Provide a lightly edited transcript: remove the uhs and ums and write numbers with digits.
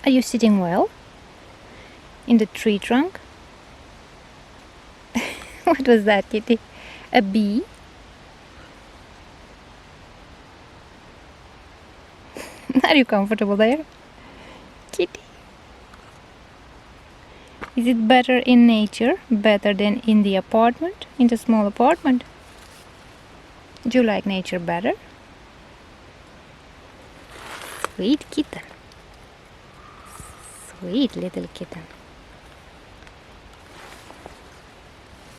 Are you sitting well? In the tree trunk? What was that, kitty? A bee? Are you comfortable there? Kitty? Is it better in nature? Better than in the apartment? In the small apartment? Do you like nature better? Sweet kitten. Sweet little kitten.